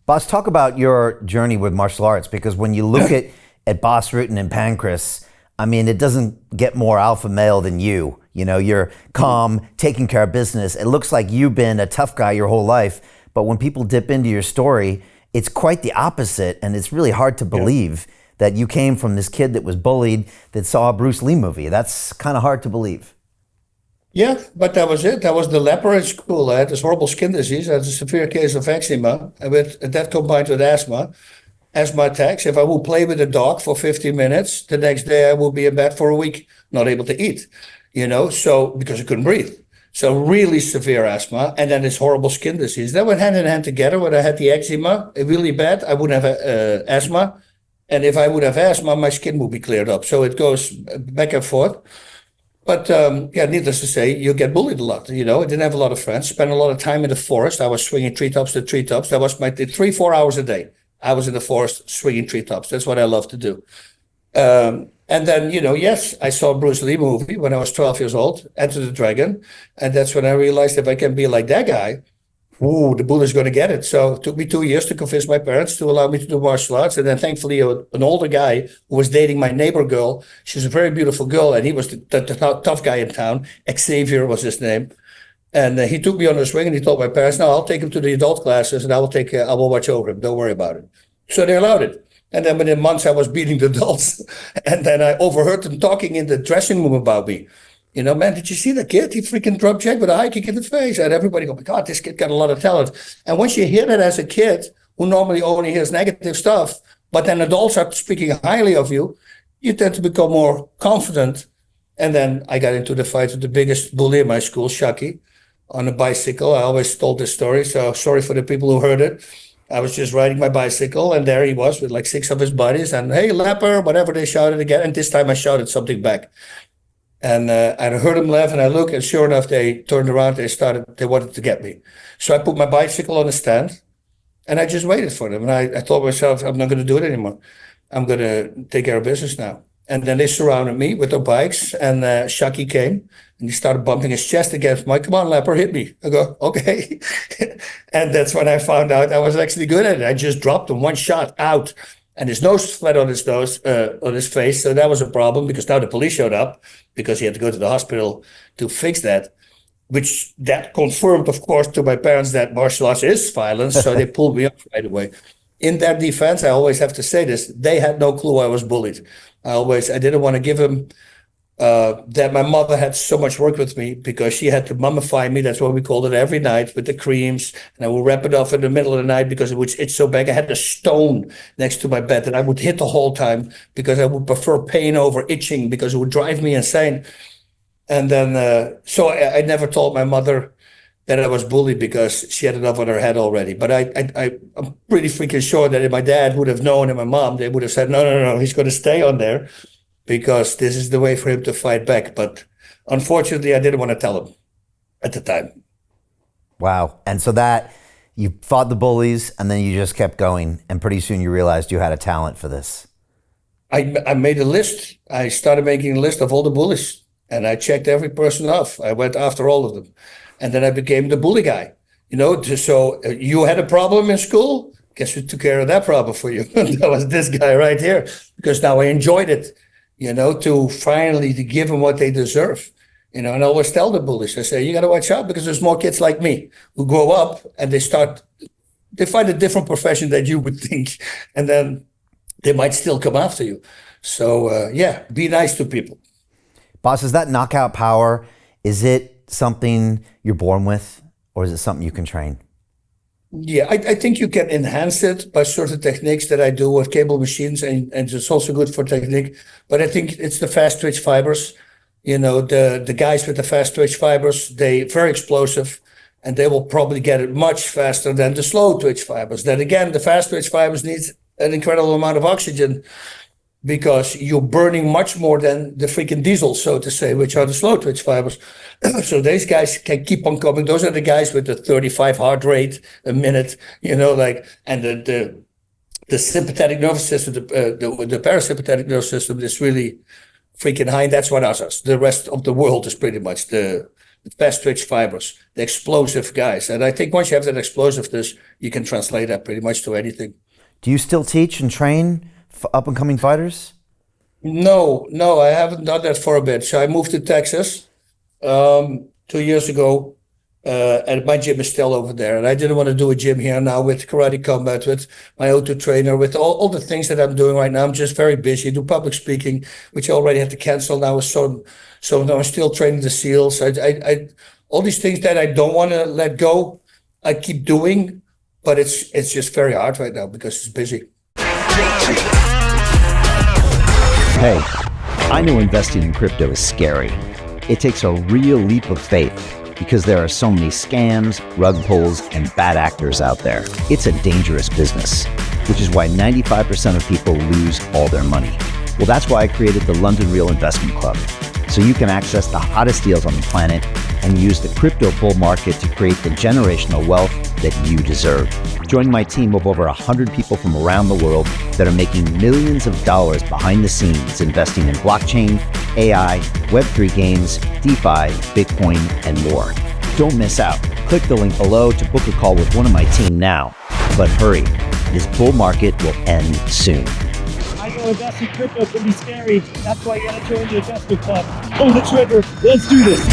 Boss, talk about your journey with martial arts because when you look at Bas Rutten and Pancras, I mean, it doesn't get more alpha male than you. You know, you're calm, taking care of business. It looks like you've been a tough guy your whole life, but when people dip into your story, it's quite the opposite, and it's really hard to Yeah. believe that you came from this kid that was bullied that saw a Bruce Lee movie. That's kind of hard to believe. Yeah, but that was it. That was the leper at school. I had this horrible skin disease. I had a severe case of eczema, and with that combined with asthma attacks. If I would play with a dog for 15 minutes, the next day I would be in bed for a week, not able to eat, so because I couldn't breathe. So really severe asthma, and then this horrible skin disease. That went hand in hand together. When I had the eczema really bad, I wouldn't have asthma. And if I would have asthma, my skin would be cleared up. So it goes back and forth. But yeah, needless to say, you get bullied a lot. I didn't have a lot of friends. Spent a lot of time in the forest. I was swinging treetops to treetops. That was my 3-4 hours a day. I was in the forest swinging treetops. That's what I love to do. And then, yes, I saw a Bruce Lee movie when I was 12 years old, Enter the Dragon. And that's when I realized if I can be like that guy, ooh, the bull is going to get it. So it took me 2 years to convince my parents to allow me to do martial arts. And then thankfully, an older guy who was dating my neighbor girl, she's a very beautiful girl, and he was the tough guy in town. Xavier was his name. And he took me on the swing and he told my parents, no, I'll take him to the adult classes and I will watch over him. Don't worry about it. So they allowed it. And then within months, I was beating the adults. And then I overheard them talking in the dressing room about me. Man, did you see the kid? He freaking drop Jack with a high kick in the face. And everybody go, my God, this kid got a lot of talent. And once you hear that as a kid, who normally only hears negative stuff, but then adults are speaking highly of you, you tend to become more confident. And then I got into the fight with the biggest bully in my school, Shaki, on a bicycle. I always told this story, so sorry for the people who heard it. I was just riding my bicycle, and there he was with like 6 of his buddies, and hey, leper, whatever they shouted again. And this time I shouted something back. And I heard them laugh, and I looked, and sure enough, they turned around. They wanted to get me. So I put my bicycle on a stand, and I just waited for them. And I told myself, I'm not going to do it anymore. I'm going to take care of business now. And then they surrounded me with their bikes, and Shaki came, and he started bumping his chest against my, come on, leper, hit me. I go, okay. And that's when I found out I was actually good at it. I just dropped him one shot out, and his nose flat on his nose, on his face. So that was a problem because now the police showed up because he had to go to the hospital to fix that, which that confirmed, of course, to my parents that martial arts is violence. So they pulled me up right away. In their defense, I always have to say this, they had no clue I was bullied. I didn't want to give them that my mother had so much work with me because she had to mummify me. That's what we called it every night with the creams. And I would wrap it off in the middle of the night because it would itch so bad. I had a stone next to my bed that I would hit the whole time because I would prefer pain over itching because it would drive me insane. And then, so I never told my mother that I was bullied because she had enough on her head already. But I'm pretty freaking sure that if my dad would have known and my mom, they would have said, no, he's going to stay on there because this is the way for him to fight back. But unfortunately, I didn't want to tell him at the time. Wow. And so that you fought the bullies and then you just kept going. And pretty soon you realized you had a talent for this. I made a list. I started making a list of all the bullies and I checked every person off. I went after all of them. And then I became the bully guy. So you had a problem in school? Guess who took care of that problem for you? That was this guy right here. Because now I enjoyed it, to finally to give them what they deserve. And I always tell the bullies, I say, you got to watch out because there's more kids like me who grow up and they find a different profession that you would think. And then they might still come after you. So, be nice to people. Boss, is that knockout power, is it something you're born with or is it something you can train? Yeah, I think you can enhance it by certain techniques that I do with cable machines, and it's also good for technique. But I think it's the fast twitch fibers. The guys with the fast twitch fibers, they're very explosive, and they will probably get it much faster than the slow twitch fibers. Then again, the fast twitch fibers need an incredible amount of oxygen because you're burning much more than the freaking diesel, so to say, which are the slow twitch fibers. So these guys can keep on coming. Those are the guys with the 35 heart rate a minute, and the sympathetic nervous system, the parasympathetic nervous system is really freaking high. And that's what us. The rest of the world is pretty much the fast twitch fibers, the explosive guys. And I think once you have that explosiveness, you can translate that pretty much to anything. Do you still teach and train up and coming fighters? No, I haven't done that for a bit. So I moved to Texas 2 years ago, and my gym is still over there. And I didn't want to do a gym here now with karate combat, with my auto trainer, with all the things that I'm doing right now. I'm just very busy. I do public speaking, which I already had to cancel now. So now I'm still training the SEALs. I all these things that I don't want to let go, I keep doing, but it's just very hard right now because it's busy. Hey, I know investing in crypto is scary. It takes a real leap of faith because there are so many scams, rug pulls, and bad actors out there. It's a dangerous business, which is why 95% of people lose all their money. Well, that's why I created the London Real Investment Club, so you can access the hottest deals on the planet and use the crypto bull market to create the generational wealth that you deserve. Join my team of over 100 people from around the world that are making millions of dollars behind the scenes investing in blockchain, AI, Web3 games, DeFi, Bitcoin, and more. Don't miss out. Click the link below to book a call with one of my team now. But hurry, this bull market will end soon. I know investing crypto can be scary. That's why you gotta join the investment club. Pull the trigger. Let's do this.